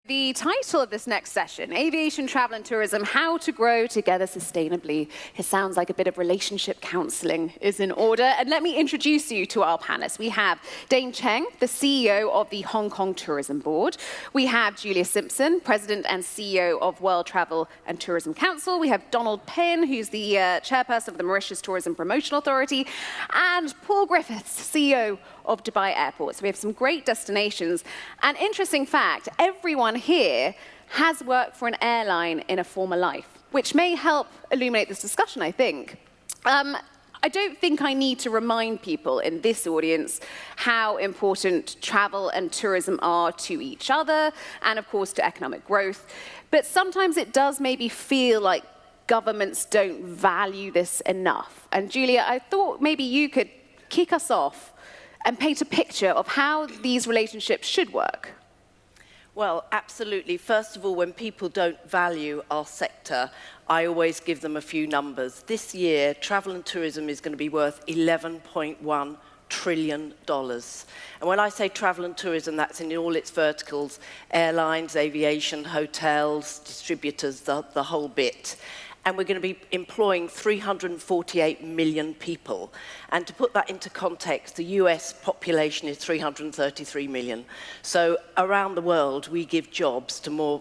The title of this next session, Aviation, Travel and Tourism, How to Grow Together Sustainably. It sounds like a bit of relationship counselling is in order. And let me introduce you to our panelists. We have Dane Cheng, the CEO of the Hong Kong Tourism Board. We have Julia Simpson, President and CEO of World Travel and Tourism Council. We have Donald Payen, who's the Chairperson of the Mauritius Tourism Promotion Authority. And Paul Griffiths, CEO of Dubai Airport. So we have some great destinations. An interesting fact, everyone here has worked for an airline in a former life, which may help illuminate this discussion, I think. I don't think I need to remind people in this audience how important travel and tourism are to each other and, of course, to economic growth. But sometimes it does maybe feel like governments don't value this enough. And Julia, I thought maybe you could kick us off and paint a picture of how these relationships should work. Well, absolutely. First of all, when people don't value our sector, I always give them a few numbers. This year, travel and tourism is going to be worth $11.1 trillion. And when I say travel and tourism, that's in all its verticals: airlines, aviation, hotels, distributors, the whole bit. And we're going to be employing 348 million people. And to put that into context, the US population is 333 million. So around the world, we give jobs to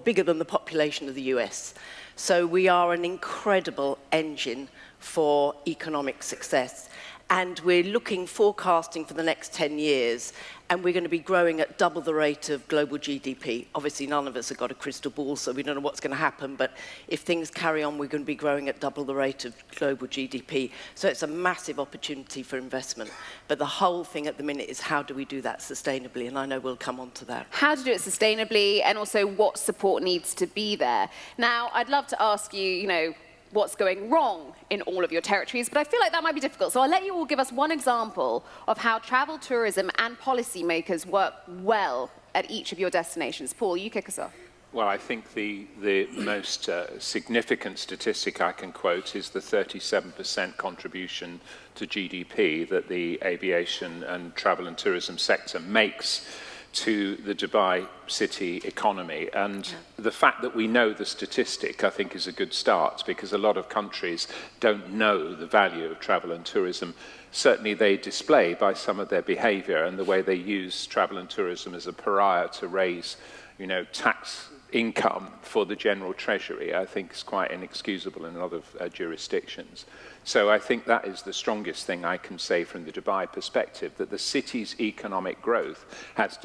bigger than the population of the US. So we are an incredible engine for economic success. And we're forecasting for the next 10 years, and we're going to be growing at double the rate of global GDP. Obviously, none of us have got a crystal ball, so we don't know what's going to happen, but if things carry on, we're going to be growing at double the rate of global GDP. So it's a massive opportunity for investment. But the whole thing at the minute is, how do we do that sustainably? And I know we'll come on to that. How to do it sustainably, and also what support needs to be there. Now, I'd love to ask you, what's going wrong in all of your territories, but I feel like that might be difficult. So I'll let you all give us one example of how travel, tourism, and policymakers work well at each of your destinations. Paul, you kick us off. Well, I think the most significant statistic I can quote is the 37% contribution to GDP that the aviation and travel and tourism sector makes to the Dubai city economy. And the fact that we know the statistic, I think, is a good start, because a lot of countries don't know the value of travel and tourism. Certainly they display by some of their behavior and the way they use travel and tourism as a pariah to raise, tax income for the general treasury. I think is quite inexcusable in a lot of jurisdictions. So I think that is the strongest thing I can say from the Dubai perspective, that the city's economic growth is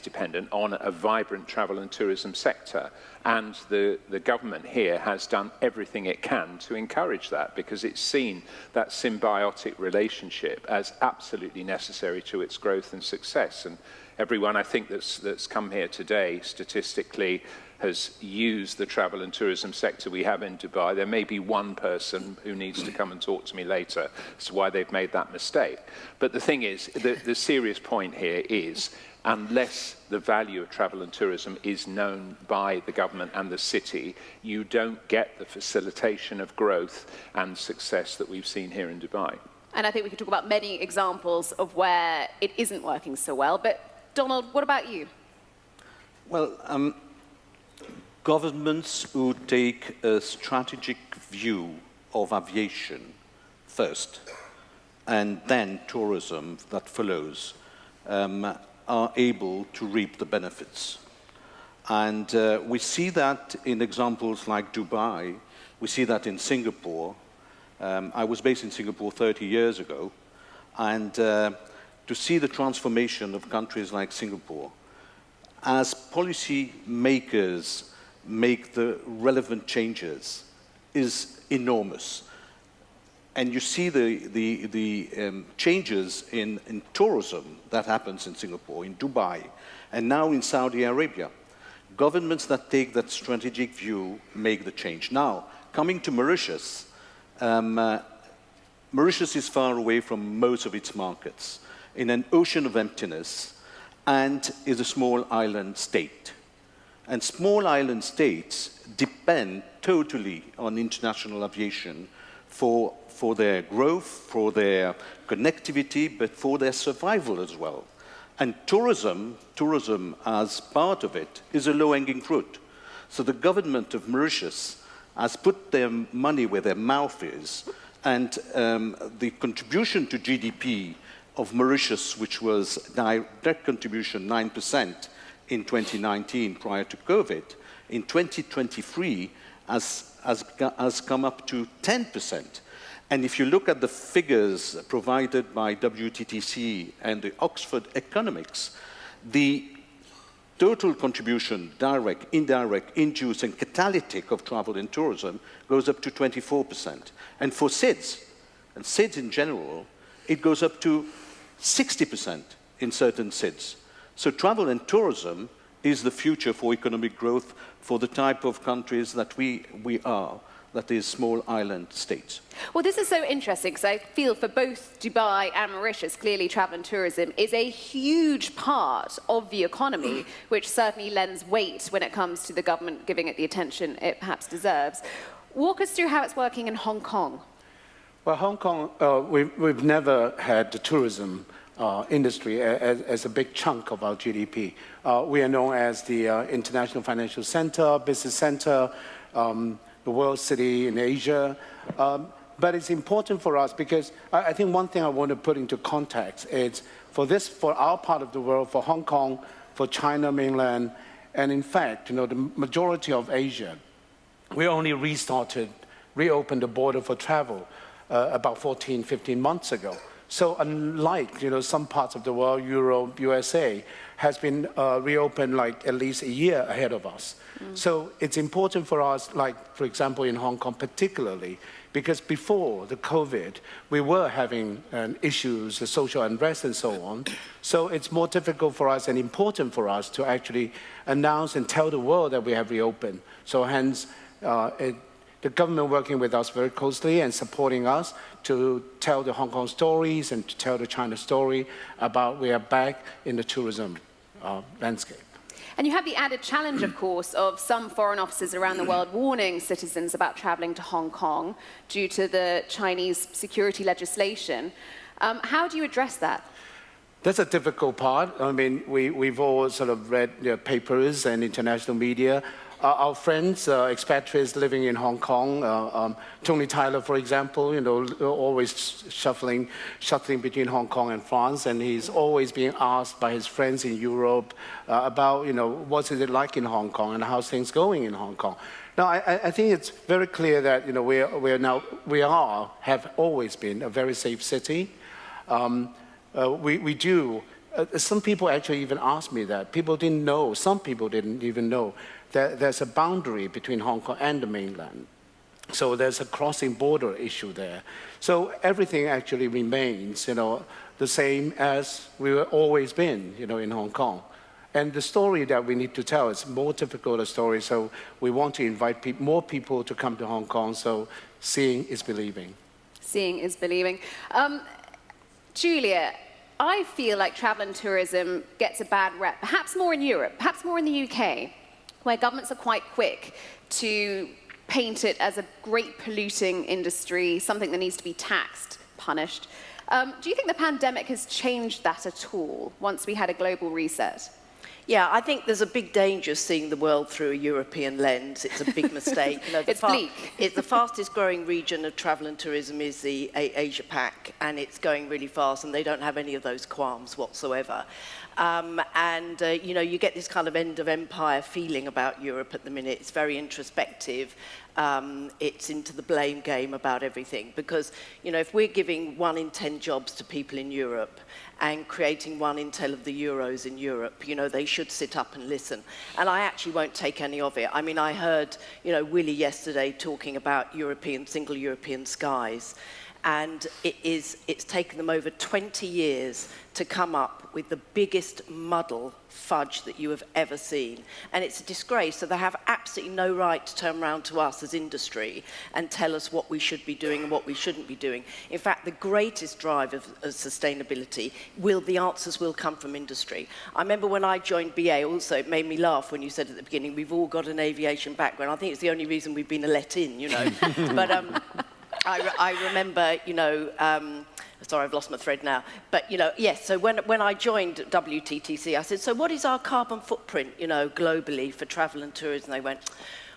dependent on a vibrant travel and tourism sector. And the government here has done everything it can to encourage that, because it's seen that symbiotic relationship as absolutely necessary to its growth and success. And everyone, I think, that's come here today statistically has used the travel and tourism sector we have in Dubai. There may be one person who needs to come and talk to me later as to why they've made that mistake. But the thing is, the serious point here is, unless the value of travel and tourism is known by the government and the city, you don't get the facilitation of growth and success that we've seen here in Dubai. And I think we could talk about many examples of where it isn't working so well. But Donald, what about you? Well, governments who take a strategic view of aviation first, and then tourism that follows, are able to reap the benefits. And we see that in examples like Dubai. We see that in Singapore. I was based in Singapore 30 years ago, and to see the transformation of countries like Singapore, as policy makers make the relevant changes, is enormous. And you see the changes in tourism that happens in Singapore, in Dubai, and now in Saudi Arabia. Governments that take that strategic view make the change. Now, coming to Mauritius, Mauritius is far away from most of its markets, in an ocean of emptiness, and is a small island state. And small island states depend totally on international aviation for their growth, for their connectivity, but for their survival as well. And tourism as part of it is a low-hanging fruit. So the government of Mauritius has put their money where their mouth is, and the contribution to GDP of Mauritius, which was direct contribution 9% in 2019 prior to COVID, in 2023 has come up to 10%. And if you look at the figures provided by WTTC and the Oxford Economics, the total contribution, direct, indirect, induced, and catalytic of travel and tourism goes up to 24%. And for SIDS, and SIDS in general, it goes up to 60% in certain SIDS. So travel and tourism is the future for economic growth for the type of countries that we are, that is small island states. Well, this is so interesting because I feel for both Dubai and Mauritius, clearly travel and tourism is a huge part of the economy, which certainly lends weight when it comes to the government giving it the attention it perhaps deserves. Walk us through how it's working in Hong Kong. Well, Hong Kong, we've never had the tourism industry as a big chunk of our GDP. We are known as the international financial center, business center, the world city in Asia. But it's important for us because I think one thing I want to put into context is for our part of the world, for Hong Kong, for China mainland, and in fact, the majority of Asia, we only reopened the border for travel about 14, 15 months ago. So unlike, some parts of the world, Europe, USA, has been reopened like at least a year ahead of us. So it's important for us, like, for example, in Hong Kong particularly, because before the COVID, we were having issues, the social unrest and so on. So it's more difficult for us and important for us to actually announce and tell the world that we have reopened. So hence, the government working with us very closely and supporting us to tell the Hong Kong stories and to tell the China story about we are back in the tourism landscape. And you have the added challenge, of course, of some foreign offices around the world warning citizens about traveling to Hong Kong due to the Chinese security legislation. How do you address that? That's a difficult part. I mean, we've all sort of read papers and international media. Our friends, expatriates living in Hong Kong, Tony Tyler, for example, always shuttling between Hong Kong and France, and he's always being asked by his friends in Europe about, what's it like in Hong Kong and how's things going in Hong Kong. Now, I think it's very clear that, we have always been a very safe city. We do. Some people actually even asked me that. Some people didn't even know that there's a boundary between Hong Kong and the mainland. So there's a crossing border issue there. So everything actually remains, the same as we've always been, in Hong Kong. And the story that we need to tell is more difficult a story, so we want to invite more people to come to Hong Kong, so seeing is believing. Seeing is believing. Julia, I feel like travel and tourism gets a bad rep, perhaps more in Europe, perhaps more in the UK, where governments are quite quick to paint it as a great polluting industry, something that needs to be taxed, punished. Do you think the pandemic has changed that at all, once we had a global reset? Yeah, I think there's a big danger seeing the world through a European lens. It's a big mistake. It's bleak. The fastest growing region of travel and tourism is the Asia Pac, and it's going really fast, and they don't have any of those qualms whatsoever. You get this kind of end of empire feeling about Europe at the minute. It's very introspective. It's into the blame game about everything. Because, if we're giving 1 in 10 jobs to people in Europe and creating 1 in 10 of the euros in Europe, they should sit up and listen. And I actually won't take any of it. I mean, I heard, Willie yesterday talking about single European skies. And it's taken them over 20 years to come up with the biggest muddle fudge that you have ever seen. And it's a disgrace. So they have absolutely no right to turn around to us as industry and tell us what we should be doing and what we shouldn't be doing. In fact, the greatest drive of sustainability, the answers will come from industry. I remember when I joined BA also, it made me laugh when you said at the beginning, we've all got an aviation background. I think it's the only reason we've been let in, But I remember, Sorry, I've lost my thread now. But, you know, yes, so when I joined WTTC, I said, so what is our carbon footprint, you know, globally for travel and tourism? And they went,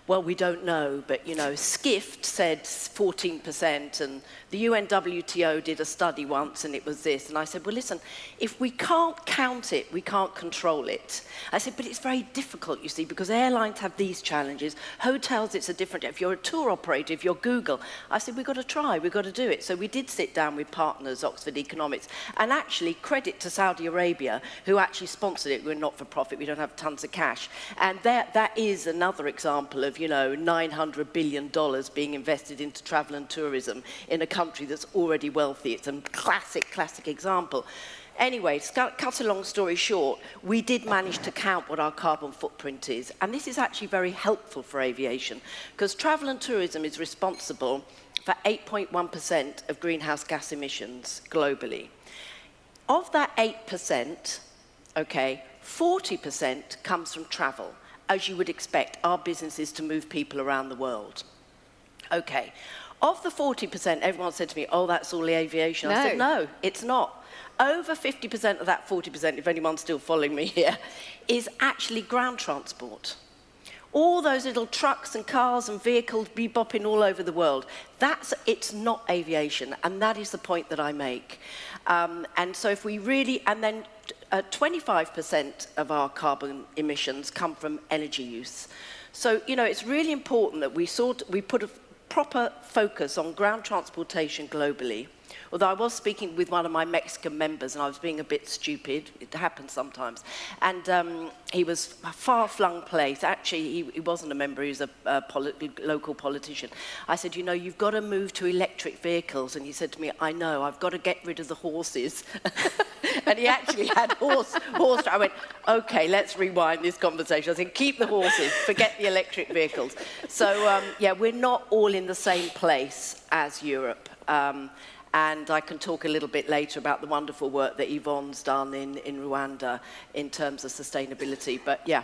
well, we don't know, but, you know, Skift said 14%, and the UNWTO did a study once, and it was this. And I said, well, listen, if we can't count it, we can't control it. I said, but it's very difficult, you see, because airlines have these challenges. Hotels, it's a different, if you're a tour operator, if you're Google. I said, we've got to try, we've got to do it. So we did sit down with partners, Oxford Economics, and actually credit to Saudi Arabia, who actually sponsored it. We're not for profit, we don't have tons of cash. And that is another example of, you know, $900 billion being invested into travel and tourism in a country that's already wealthy. It's a classic example. Anyway, to cut a long story short, we did manage to count what our carbon footprint is. And this is actually very helpful for aviation, because travel and tourism is responsible for 8.1% of greenhouse gas emissions globally. Of that 8%, okay, 40% comes from travel. As you would expect, our business is to move people around the world. Okay, of the 40%, everyone said to me, oh, that's all the aviation. No. I said, no, it's not. Over 50% of that 40%, if anyone's still following me here, is actually ground transport. All those little trucks and cars and vehicles bebopping all over the world, it's not aviation, and that is the point that I make. And so if we really, and then 25% of our carbon emissions come from energy use. So, you know, it's really important that we put a proper focus on ground transportation globally. Although I was speaking with one of my Mexican members, and I was being a bit stupid. It happens sometimes. And he was a far-flung place. Actually, he wasn't a member. He was a local politician. I said, you know, you've got to move to electric vehicles. And he said to me, I know, I've got to get rid of the horses. And he actually had horse. I went, okay, let's rewind this conversation. I said, keep the horses, forget the electric vehicles. So, yeah, we're not all in the same place as Europe. And I can talk a little bit later about the wonderful work that Yvonne's done in Rwanda in terms of sustainability. But yeah,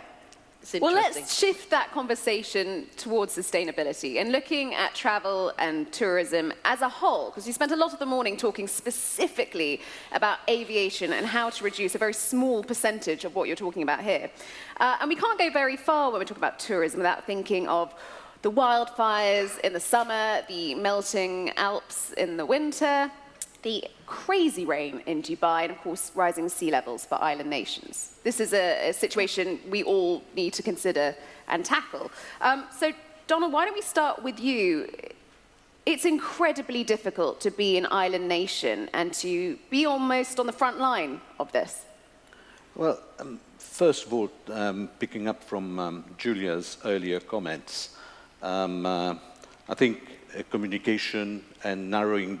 it's interesting. Well, let's shift that conversation towards sustainability and looking at travel and tourism as a whole, because you spent a lot of the morning talking specifically about aviation and how to reduce a very small percentage of what you're talking about here. And we can't go very far when we talk about tourism without thinking of the wildfires in the summer, the melting Alps in the winter, the crazy rain in Dubai, and of course, rising sea levels for island nations. This is a situation we all need to consider and tackle. So, Donna, why don't we start with you? It's incredibly difficult to be an island nation and to be almost on the front line of this. Well, first of all, picking up from Julia's earlier comments, I think communication and narrowing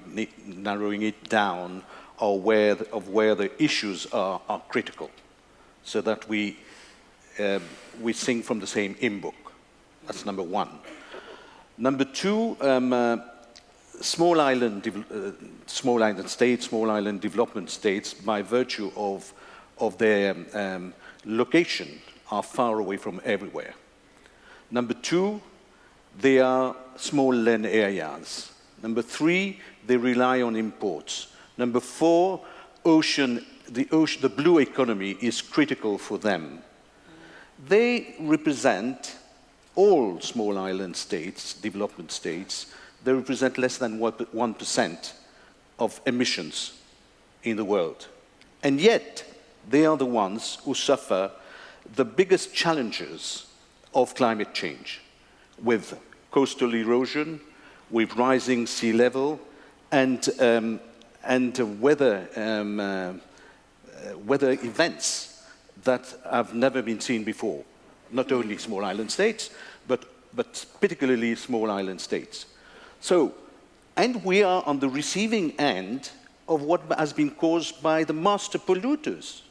it down of where the issues are critical, so that we sing from the same hymn book. That's number one. Number two, small island states, small island development states, by virtue of their location, are far away from everywhere. Number two, they are small land areas. Number three, they rely on imports. Number four, the blue economy is critical for them. They represent all small island states, development states. They represent less than 1% of emissions in the world. And yet, they are the ones who suffer the biggest challenges of climate change, with coastal erosion, with rising sea level, and weather events that have never been seen before. Not only small island states, but particularly small island states. So, and we are on the receiving end of what has been caused by the master polluters.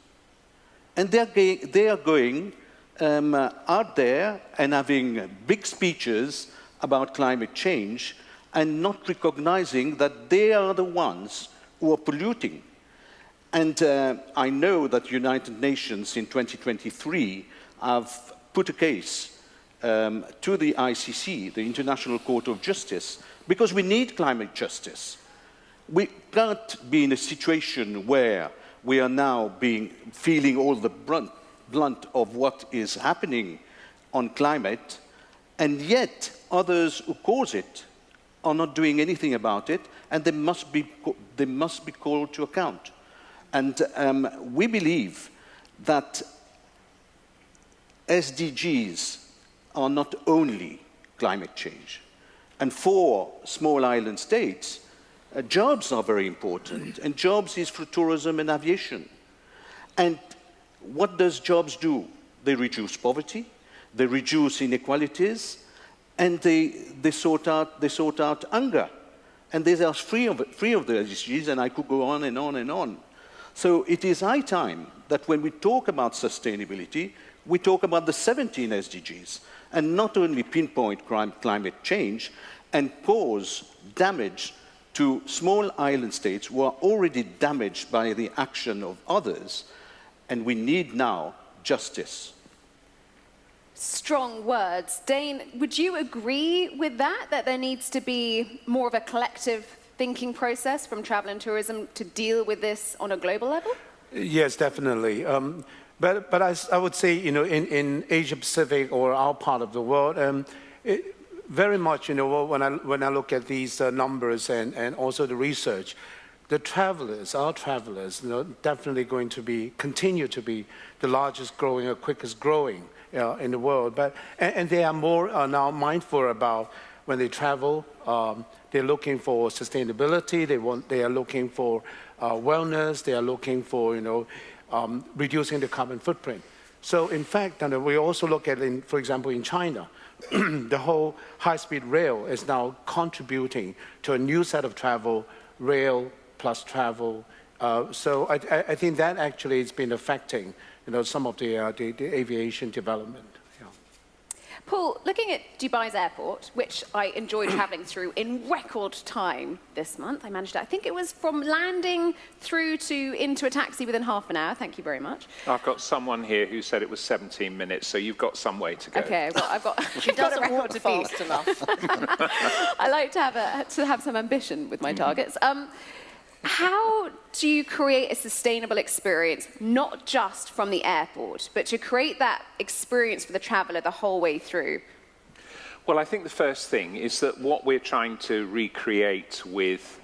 And they are going out there and having big speeches about climate change and not recognizing that they are the ones who are polluting. And I know that United Nations in 2023 have put a case to the ICC, the International Court of Justice, because we need climate justice. we can't be in a situation where we are now feeling all the blunt of what is happening on climate, and yet others who cause it are not doing anything about it, and they must be called to account. And we believe that SDGs are not only climate change. And for small island states, jobs are very important, and jobs is for tourism and aviation. And what does jobs do? They reduce poverty, they reduce inequalities, and they sort out hunger. And they are free of the SDGs, and I could go on and on and on. So it is high time that when we talk about sustainability, we talk about the 17 SDGs, and not only pinpoint climate change and cause damage to small island states who are already damaged by the action of others, and we need now justice. Strong words. Dane, would you agree with that there needs to be more of a collective thinking process from travel and tourism to deal with this on a global level? Yes, definitely. But I would say, in Asia Pacific or our part of the world, very much, when I look at these numbers and also the research, our travelers, definitely going to continue to be the largest growing or quickest growing in the world. And they are more now mindful about when they travel. They're looking for sustainability. They are looking for wellness. They are looking for reducing the carbon footprint. So in fact, we also look at, for example, in China, the whole high-speed rail is now contributing to a new set of travel, rail plus travel. So I think that actually has been affecting some of the aviation development. Paul, looking at Dubai's airport, which I enjoyed traveling through in record time this month, I managed it. I think it was from landing through into a taxi within half an hour. Thank you very much. I've got someone here who said it was 17 minutes, so you've got some way to go. Okay, well, I've got She doesn't a record walk to beat. fast enough. I like to have some ambition with my targets. How do you create a sustainable experience, not just from the airport, but to create that experience for the traveller the whole way through? Well, I think the first thing is that what we're trying to recreate with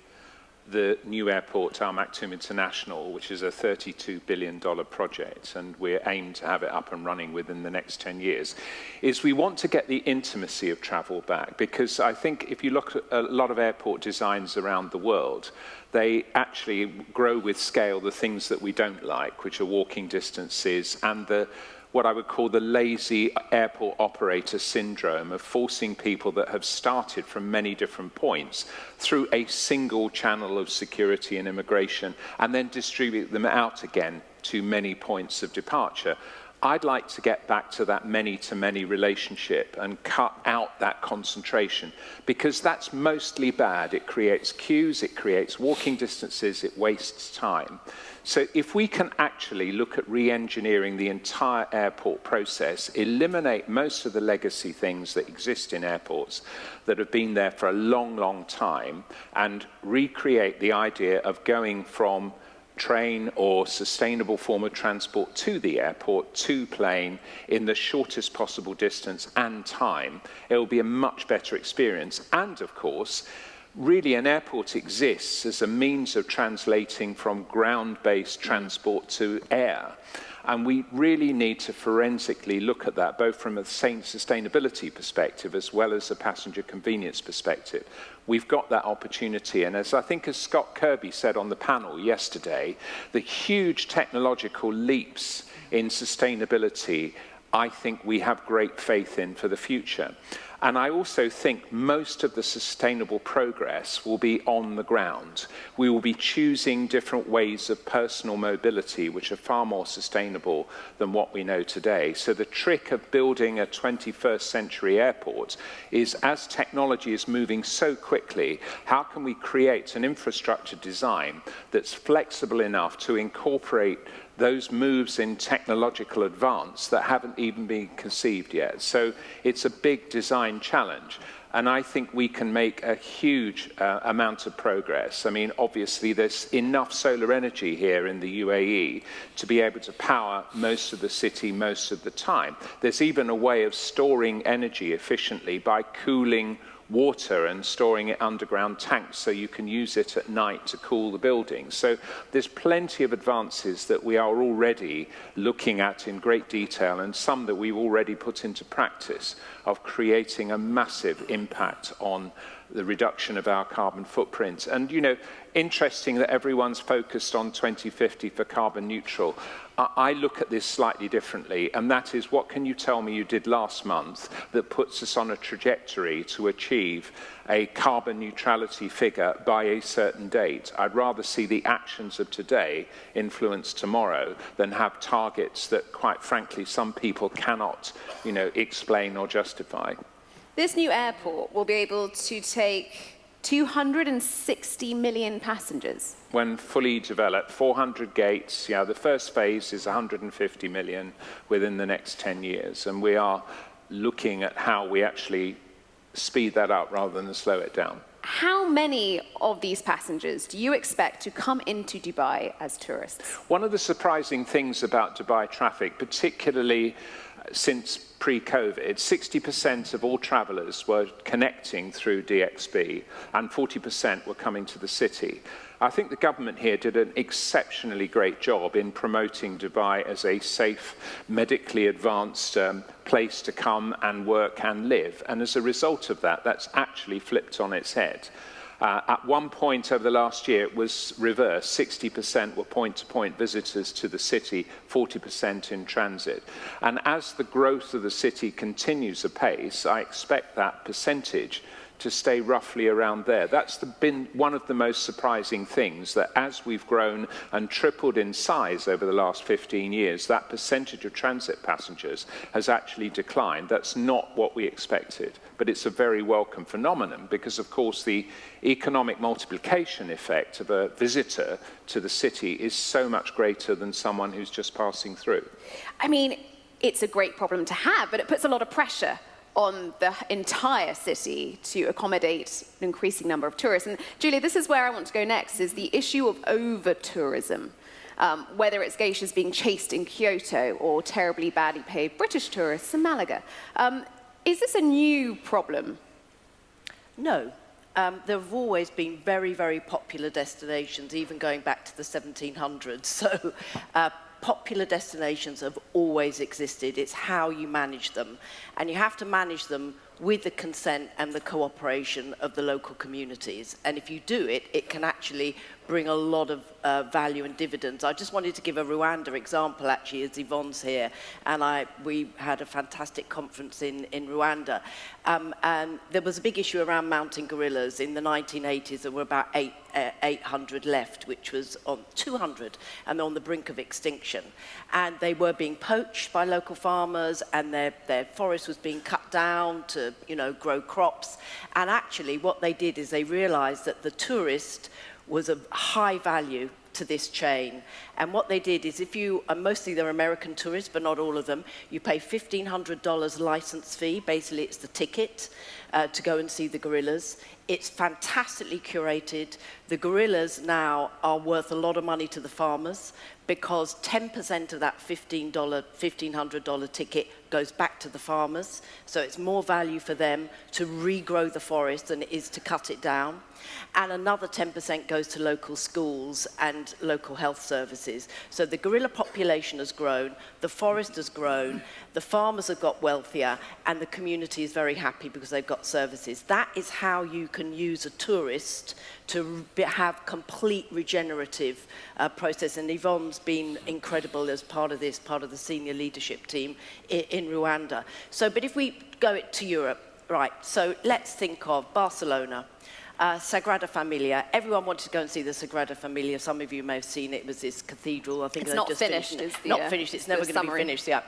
the new airport, Al Maktoum International, which is a $32 billion project, and we're aimed to have it up and running within the next 10 years, is we want to get the intimacy of travel back. Because I think if you look at a lot of airport designs around the world, they actually grow with scale the things that we don't like, which are walking distances and what I would call the lazy airport operator syndrome of forcing people that have started from many different points through a single channel of security and immigration and then distribute them out again to many points of departure. I'd like to get back to that many-to-many relationship and cut out that concentration, because that's mostly bad. It creates queues, it creates walking distances, it wastes time. So if we can actually look at re-engineering the entire airport process, eliminate most of the legacy things that exist in airports that have been there for a long, long time, and recreate the idea of going from train or sustainable form of transport to the airport, to plane, in the shortest possible distance and time, it will be a much better experience. And of course, really an airport exists as a means of translating from ground-based transport to air. And we really need to forensically look at that, both from a sustainability perspective as well as a passenger convenience perspective. We've got that opportunity. And as Scott Kirby said on the panel yesterday, the huge technological leaps in sustainability, I think we have great faith in for the future. And I also think most of the sustainable progress will be on the ground. We will be choosing different ways of personal mobility, which are far more sustainable than what we know today. So the trick of building a 21st century airport is, as technology is moving so quickly, how can we create an infrastructure design that's flexible enough to incorporate those moves in technological advance that haven't even been conceived yet. So it's a big design challenge. And I think we can make a huge amount of progress. I mean, obviously, there's enough solar energy here in the UAE to be able to power most of the city most of the time. There's even a way of storing energy efficiently by cooling water and storing it underground tanks so you can use it at night to cool the buildings. So there's plenty of advances that we are already looking at in great detail, and some that we've already put into practice, of creating a massive impact on the reduction of our carbon footprint. And, you know, interesting that everyone's focused on 2050 for carbon neutral. I look at this slightly differently, and that is, what can you tell me you did last month that puts us on a trajectory to achieve a carbon neutrality figure by a certain date? I'd rather see the actions of today influence tomorrow than have targets that, quite frankly, some people cannot, you know, explain or justify. This new airport will be able to take 260 million passengers. When fully developed, 400 gates, the first phase is 150 million within the next 10 years. And we are looking at how we actually speed that up rather than slow it down. How many of these passengers do you expect to come into Dubai as tourists? One of the surprising things about Dubai traffic, particularly since pre-COVID, 60% of all travellers were connecting through DXB and 40% were coming to the city. I think the government here did an exceptionally great job in promoting Dubai as a safe, medically advanced place to come and work and live. And as a result of that, that's actually flipped on its head. At one point over the last year, it was reversed. 60% were point-to-point visitors to the city, 40% in transit. And as the growth of the city continues apace, I expect that percentage to stay roughly around there. That's been one of the most surprising things, that as we've grown and tripled in size over the last 15 years, that percentage of transit passengers has actually declined. That's not what we expected, but it's a very welcome phenomenon because, of course, the economic multiplication effect of a visitor to the city is so much greater than someone who's just passing through. I mean, it's a great problem to have, but it puts a lot of pressure on the entire city to accommodate an increasing number of tourists. And Julia, this is where I want to go next, is the issue of over-tourism. Whether it's geishas being chased in Kyoto or terribly badly paid British tourists in Malaga. Is this a new problem? No. There have always been very, very popular destinations, even going back to the 1700s. So popular destinations have always existed. It's how you manage them. And you have to manage them with the consent and the cooperation of the local communities. And if you do it, it can actually bring a lot of value and dividends. I just wanted to give a Rwanda example, actually, as Yvonne's here. And we had a fantastic conference in Rwanda. And there was a big issue around mountain gorillas. In the 1980s, there were about 800 left, which was on 200, and on the brink of extinction. And they were being poached by local farmers, and their forest was being cut down to, grow crops. And actually, what they did is they realized that the tourist was of high value to this chain. And what they did is, mostly they're American tourists, but not all of them, you pay $1,500 license fee, basically it's the ticket to go and see the gorillas. It's fantastically curated. The gorillas now are worth a lot of money to the farmers because 10% of that $1,500 ticket goes back to the farmers. So it's more value for them to regrow the forest than it is to cut it down. And another 10% goes to local schools and local health services. So the gorilla population has grown, the forest has grown, the farmers have got wealthier, and the community is very happy because they've got services. That is how you can use a tourist to have complete regenerative process. And Yvonne's been incredible as part of this, part of the senior leadership team in Rwanda. So, but if we go to Europe, right, so let's think of Barcelona. Sagrada Familia. Everyone wanted to go and see the Sagrada Familia. Some of you may have seen it. It was this cathedral. I think it's not finished. Not finished. It's never going to be finished. Yeah.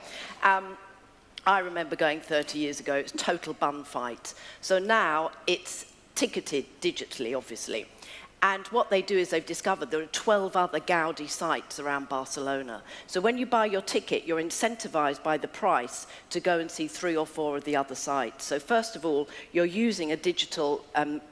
I remember going 30 years ago. It's total bun fight. So now it's ticketed digitally, obviously. And what they do is they've discovered there are 12 other Gaudi sites around Barcelona. So when you buy your ticket, you're incentivized by the price to go and see 3 or 4 of the other sites. So first of all, you're using a digital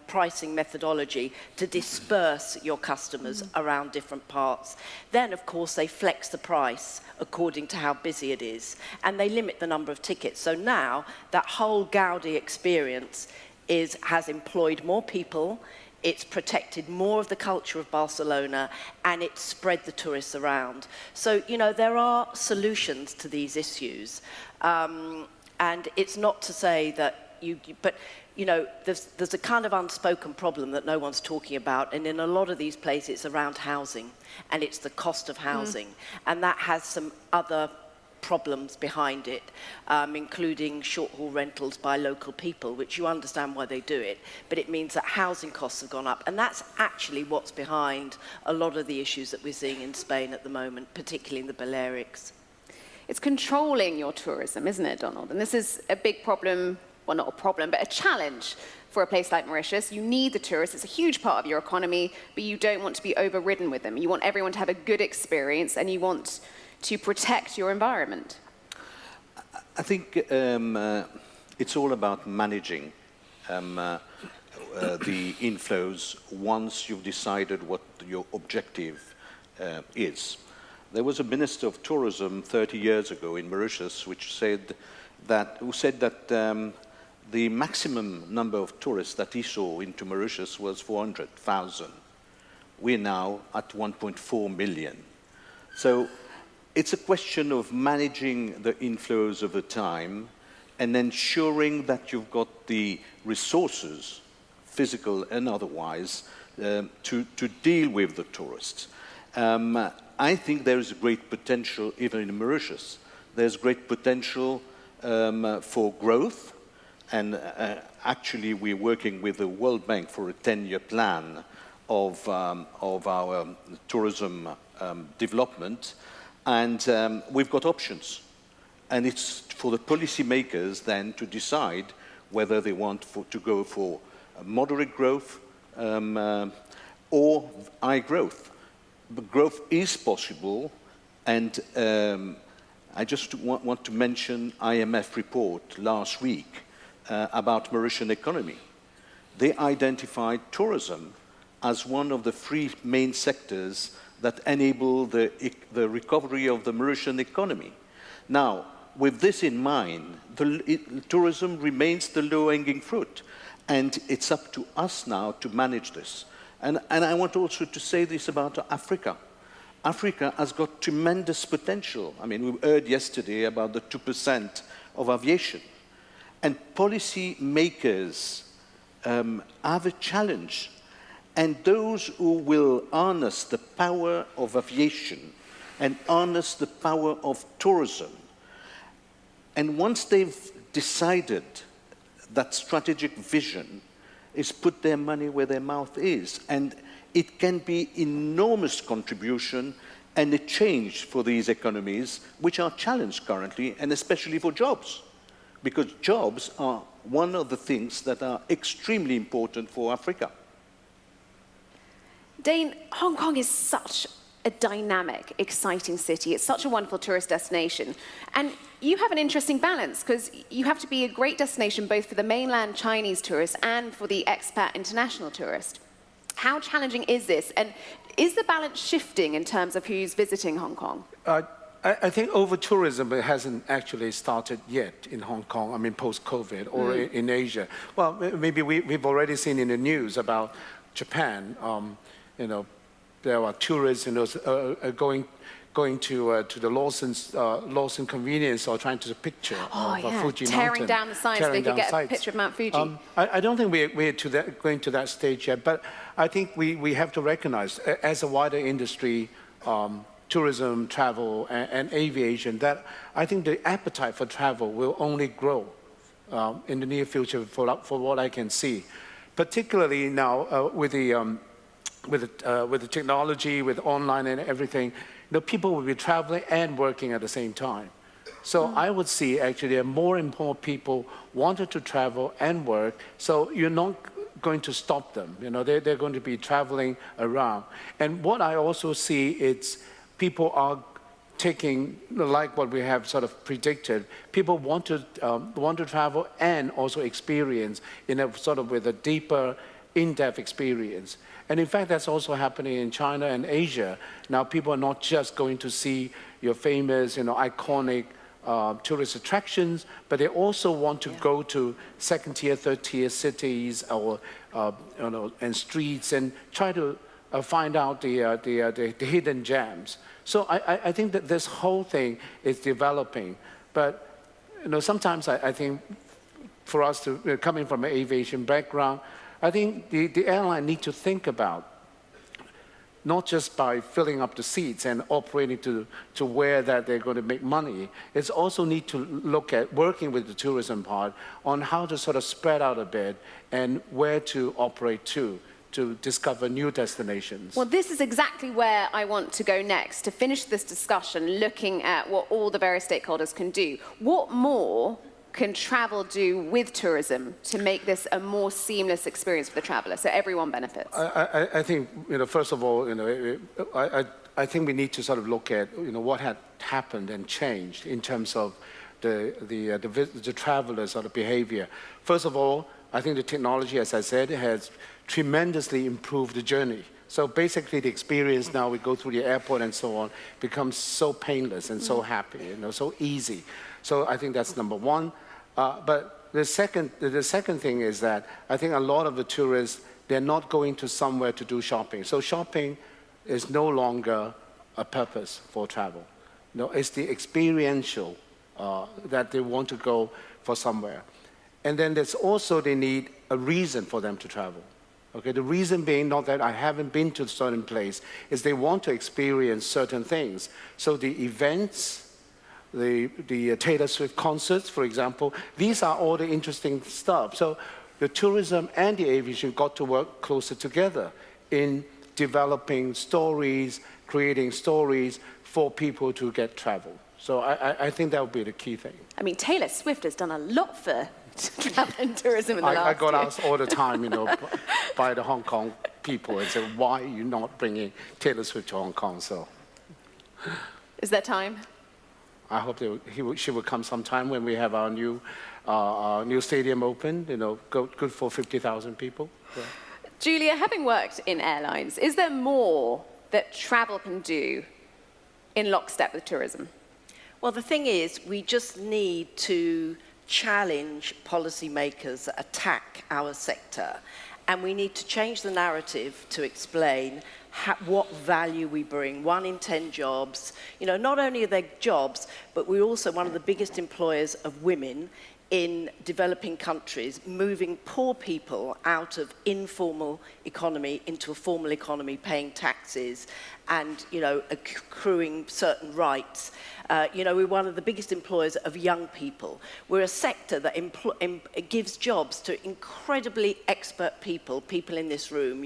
pricing methodology to disperse your customers around different parts. Then, of course, they flex the price according to how busy it is, and they limit the number of tickets. So now, that whole Gaudi experience has employed more people, it's protected more of the culture of Barcelona, and it's spread the tourists around. So, you know, there are solutions to these issues. And it's not to say that but, you know, there's a kind of unspoken problem that no one's talking about, and in a lot of these places it's around housing, and it's the cost of housing. And that has some other problems behind it, including short-haul rentals by local people, which you understand why they do it, but it means that housing costs have gone up. And that's actually what's behind a lot of the issues that we're seeing in Spain at the moment, particularly in the Balearics. It's controlling your tourism, isn't it, Donald? And this is a big problem, well, not a problem, but a challenge for a place like Mauritius. You need the tourists, it's a huge part of your economy, but you don't want to be overridden with them. You want everyone to have a good experience, and you want to protect your environment. I think it's all about managing the inflows once you've decided what your objective is. There was a minister of tourism 30 years ago in Mauritius who said that the maximum number of tourists that he saw into Mauritius was 400,000. We're now at 1.4 million. So it's a question of managing the inflows over time and ensuring that you've got the resources, physical and otherwise, to deal with the tourists. I think there is a great potential even in Mauritius. There's great potential for growth, and actually we're working with the World Bank for a 10-year plan of our tourism development. And we've got options. And it's for the policymakers then to decide whether they want to go for moderate growth or high growth. But growth is possible, and I just want to mention IMF report last week about Mauritian economy. They identified tourism as one of the 3 main sectors that enable the recovery of the Mauritian economy. Now, with this in mind, tourism remains the low-hanging fruit, and it's up to us now to manage this. And I want also to say this about Africa. Africa has got tremendous potential. I mean, we heard yesterday about the 2% of aviation. And policy makers have a challenge. And those who will harness the power of aviation and harness the power of tourism, and once they've decided that strategic vision, is put their money where their mouth is. And it can be enormous contribution and a change for these economies, which are challenged currently, and especially for jobs, because jobs are one of the things that are extremely important for Africa. Dane, Hong Kong is such a dynamic, exciting city. It's such a wonderful tourist destination. And you have an interesting balance, because you have to be a great destination both for the mainland Chinese tourist and for the expat international tourist. How challenging is this? And is the balance shifting in terms of who's visiting Hong Kong? I think over-tourism hasn't actually started yet in Hong Kong, I mean, post-COVID, or in Asia. Well, maybe we've already seen in the news about Japan. You know, there are tourists, you know, going to the Lawson Convenience or trying to take a picture of Fuji Mountain. Tearing down the signs so they could get a picture of Mount Fuji. I don't think we're going to that stage yet, but I think we have to recognize, as a wider industry, tourism, travel, and aviation, that I think the appetite for travel will only grow in the near future for what I can see. Particularly now with the technology, with online and everything, you know, people will be traveling and working at the same time. So I would see actually more and more people wanted to travel and work. So you're not going to stop them. You know, they're going to be traveling around. And what I also see is people are taking, like what we have sort of predicted, people want to travel and also experience in a sort of with a deeper, in-depth experience. And in fact, that's also happening in China and Asia. Now, people are not just going to see your famous, iconic tourist attractions, but they also want to go to second-tier, third-tier cities or and streets and try to find out the hidden gems. So I think that this whole thing is developing, but sometimes I think for us to coming from an aviation background, I think the airline need to think about not just by filling up the seats and operating to where that they're going to make money. It's also need to look at working with the tourism part on how to sort of spread out a bit and where to operate to discover new destinations. Well, this is exactly where I want to go next, to finish this discussion, looking at what all the various stakeholders can do. What more can travel do with tourism to make this a more seamless experience for the traveller, so everyone benefits? I think, first of all, I think we need to sort of look at, what had happened and changed in terms of the traveller's sort of behavior. First of all, I think the technology, as I said, has tremendously improved the journey. So basically, the experience now, we go through the airport and so on, becomes so painless and so happy, so easy. So I think that's number one. But the second thing is that I think a lot of the tourists, they're not going to somewhere to do shopping. So shopping is no longer a purpose for travel. It's the experiential that they want to go for somewhere. And then there's also they need a reason for them to travel. Okay, the reason being not that I haven't been to a certain place, is they want to experience certain things. So the events, the Taylor Swift concerts, for example, these are all the interesting stuff. So the tourism and the aviation got to work closer together in developing stories, creating stories for people to get travel. So I think that would be the key thing. I mean, Taylor Swift has done a lot for travel and tourism in the last I got year. asked all the time, by the Hong Kong people and said, why are you not bringing Taylor Swift to Hong Kong? So, is there time? I hope she will come sometime when we have our new stadium open. Good for 50,000 people. Yeah. Julia, having worked in airlines, is there more that travel can do in lockstep with tourism? Well, the thing is, we just need to challenge policymakers that attack our sector, and we need to change the narrative to explain what value we bring. 1 in 10 jobs. Not only are they jobs, but we're also one of the biggest employers of women in developing countries, moving poor people out of informal economy into a formal economy, paying taxes and, accruing certain rights. We're one of the biggest employers of young people. We're a sector that gives jobs to incredibly expert people in this room,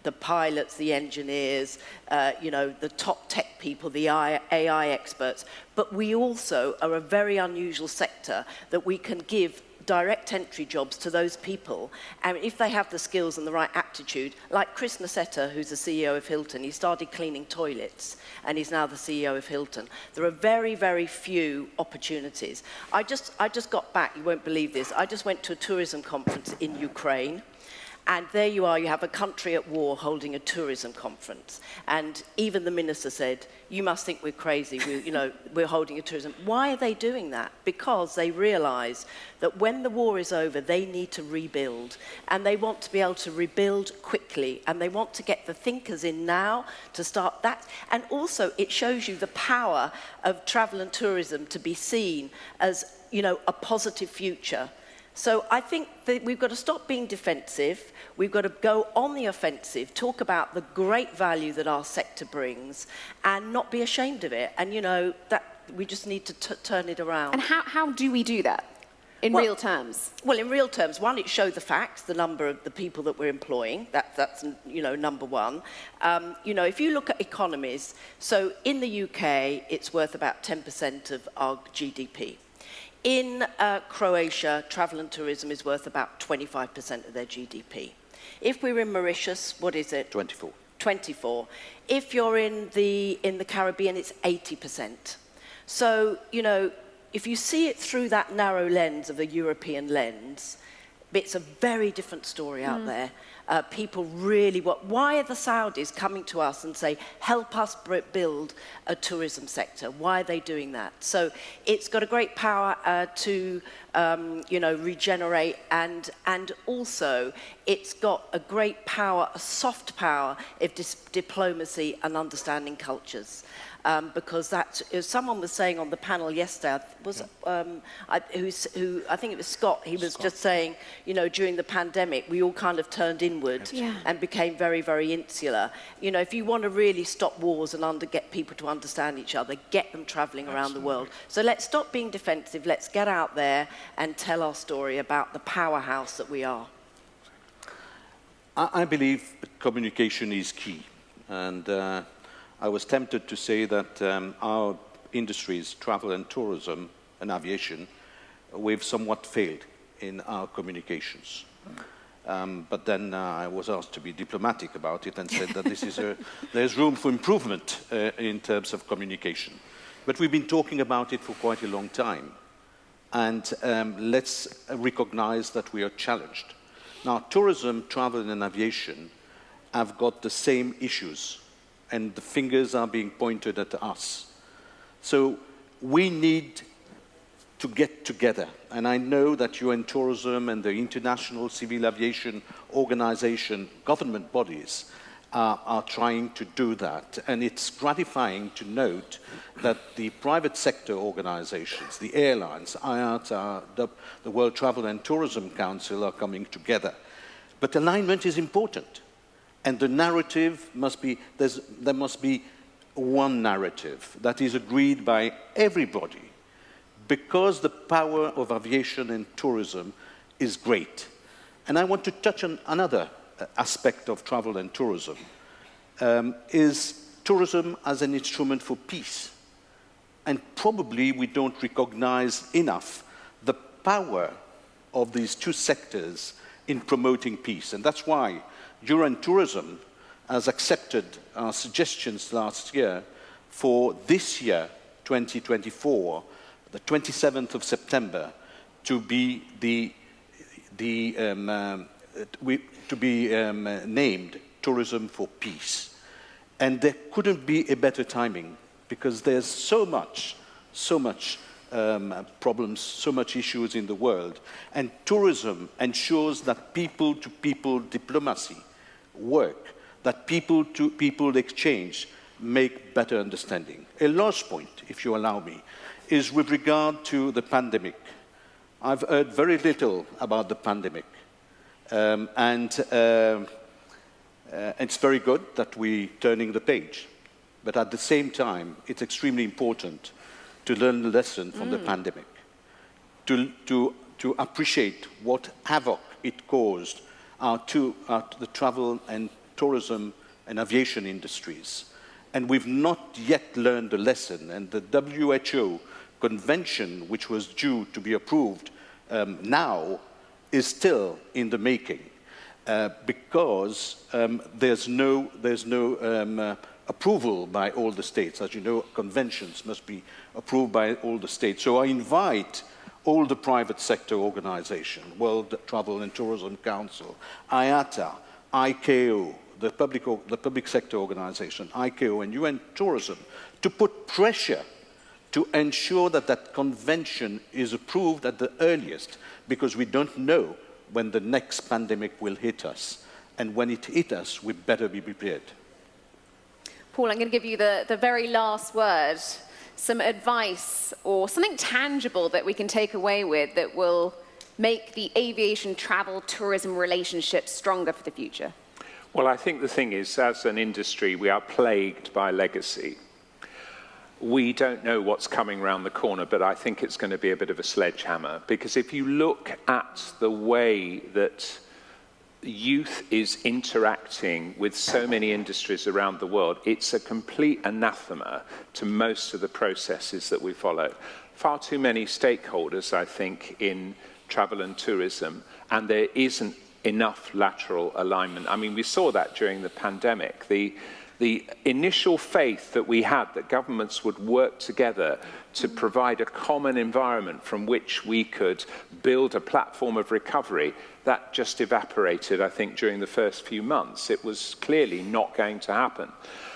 the pilots, the engineers, the top tech people, the AI experts. But we also are a very unusual sector that we can give direct entry jobs to those people, and if they have the skills and the right aptitude, like Chris Nassetta, who's the CEO of Hilton, he started cleaning toilets, and he's now the CEO of Hilton. There are very, very few opportunities. I just got back, you won't believe this, I just went to a tourism conference in Ukraine, and there you are, you have a country at war holding a tourism conference. And even the minister said, you must think we're crazy, we're holding a tourism. Why are they doing that? Because they realize that when the war is over, they need to rebuild. And they want to be able to rebuild quickly. And they want to get the thinkers in now to start that. And also, it shows you the power of travel and tourism to be seen as, a positive future. So I think that we've got to stop being defensive. We've got to go on the offensive, talk about the great value that our sector brings, and not be ashamed of it. And, that we just need to turn it around. And how do we do that in real terms? Well, in real terms, one, it showed the facts, the number of the people that we're employing. That's number one. If you look at economies, so in the UK, it's worth about 10% of our GDP. In Croatia, travel and tourism is worth about 25% of their GDP. If we're in Mauritius, what is it? 24. 24. If you're in the Caribbean, it's 80%. So, you know, if you see it through that narrow lens of a European lens, it's a very different story out there. People really why are the Saudis coming to us and say, help us build a tourism sector? Why are they doing that? So it's got a great power to, you know, regenerate, and also it's got a great power, a soft power of diplomacy and understanding cultures. Because that's, as someone was saying on the panel yesterday, I think it was Scott, he was just saying, you know, during the pandemic, we all kind of turned inward and became very, very insular. You know, if you want to really stop wars and get people to understand each other, get them traveling around the world. So let's stop being defensive, let's get out there and tell our story about the powerhouse that we are. I believe communication is key, and I was tempted to say that our industries, travel and tourism and aviation, we've somewhat failed in our communications. But then I was asked to be diplomatic about it and said that this is there's room for improvement in terms of communication. But we've been talking about it for quite a long time. And let's recognize that we are challenged. Now, tourism, travel and aviation have got the same issues, and the fingers are being pointed at us. So we need to get together. And I know that UN Tourism and the International Civil Aviation Organization, government bodies, are trying to do that. And it's gratifying to note that the private sector organizations, the airlines, IATA, the World Travel and Tourism Council are coming together. But alignment is important. And the narrative must be, there must be one narrative that is agreed by everybody, because the power of aviation and tourism is great. And I want to touch on another aspect of travel and tourism, is tourism as an instrument for peace. And probably we don't recognize enough the power of these two sectors in promoting peace. And that's why UN Tourism has accepted our suggestions last year for this year, 2024, the 27th of September, to be named Tourism for Peace. And there couldn't be a better timing, because there's so much problems, so much issues in the world. And tourism ensures that people-to-people diplomacy work, that people-to-people exchange make better understanding. A last point, if you allow me, is with regard to the pandemic. I've heard very little about the pandemic. It's very good that we're turning the page. But at the same time, it's extremely important to learn the lesson from the pandemic, to appreciate what havoc it caused to the travel and tourism and aviation industries. And we've not yet learned the lesson. And the WHO convention, which was due to be approved now, is still in the making, because there's no approval by all the states. As you know, conventions must be approved by all the states. So I invite all the private sector organizations, World Travel and Tourism Council, IATA, ICAO, the public sector organization, ICAO and UN Tourism, to put pressure to ensure that that convention is approved at the earliest, because we don't know when the next pandemic will hit us. And when it hits us, we better be prepared. Paul, I'm going to give you the very last word, some advice or something tangible that we can take away with that will make the aviation, travel, tourism relationship stronger for the future. Well, I think the thing is, as an industry, we are plagued by legacy. We don't know what's coming around the corner, but I think it's going to be a bit of a sledgehammer, because if you look at the way that youth is interacting with so many industries around the world, it's a complete anathema to most of the processes that we follow. Far too many stakeholders, I think, in travel and tourism, and there isn't enough lateral alignment. I mean, we saw that during the pandemic. The initial faith that we had that governments would work together to provide a common environment from which we could build a platform of recovery, that just evaporated, I think, during the first few months. It was clearly not going to happen.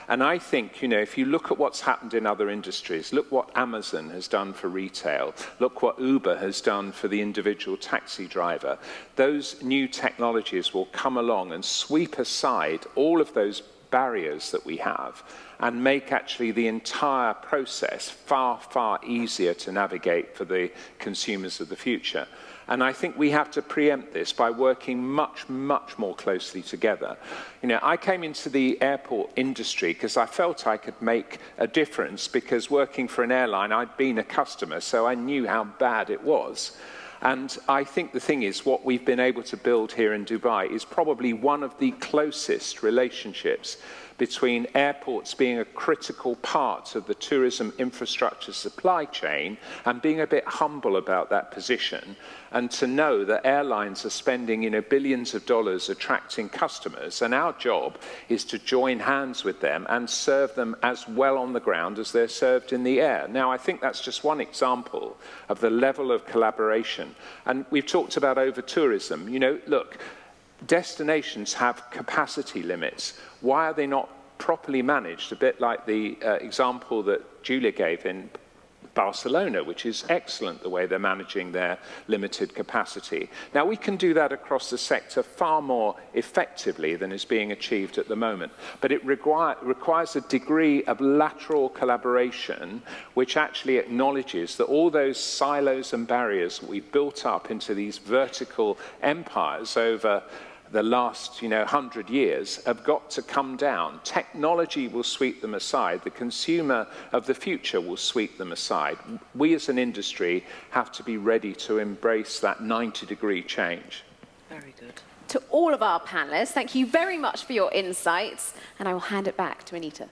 And I think, you know, if you look at what's happened in other industries, look what Amazon has done for retail, look what Uber has done for the individual taxi driver, those new technologies will come along and sweep aside all of those barriers that we have and make actually the entire process far, far easier to navigate for the consumers of the future. And I think we have to preempt this by working much, much more closely together. You know, I came into the airport industry because I felt I could make a difference, because working for an airline, I'd been a customer, so I knew how bad it was. And I think the thing is, what we've been able to build here in Dubai is probably one of the closest relationships between airports being a critical part of the tourism infrastructure supply chain and being a bit humble about that position, and to know that airlines are spending, you know, billions of dollars attracting customers, and our job is to join hands with them and serve them as well on the ground as they're served in the air. Now, I think that's just one example of the level of collaboration. And we've talked about over-tourism. You know, look, destinations have capacity limits. Why are they not properly managed? A bit like the example that Julia gave in Barcelona, which is excellent, the way they're managing their limited capacity. Now, we can do that across the sector far more effectively than is being achieved at the moment, but it requires a degree of lateral collaboration which actually acknowledges that all those silos and barriers that we've built up into these vertical empires over the last, 100 years have got to come down. Technology will sweep them aside. The consumer of the future will sweep them aside. We as an industry have to be ready to embrace that 90-degree change. Very good. To all of our panelists, thank you very much for your insights, and I will hand it back to Anita.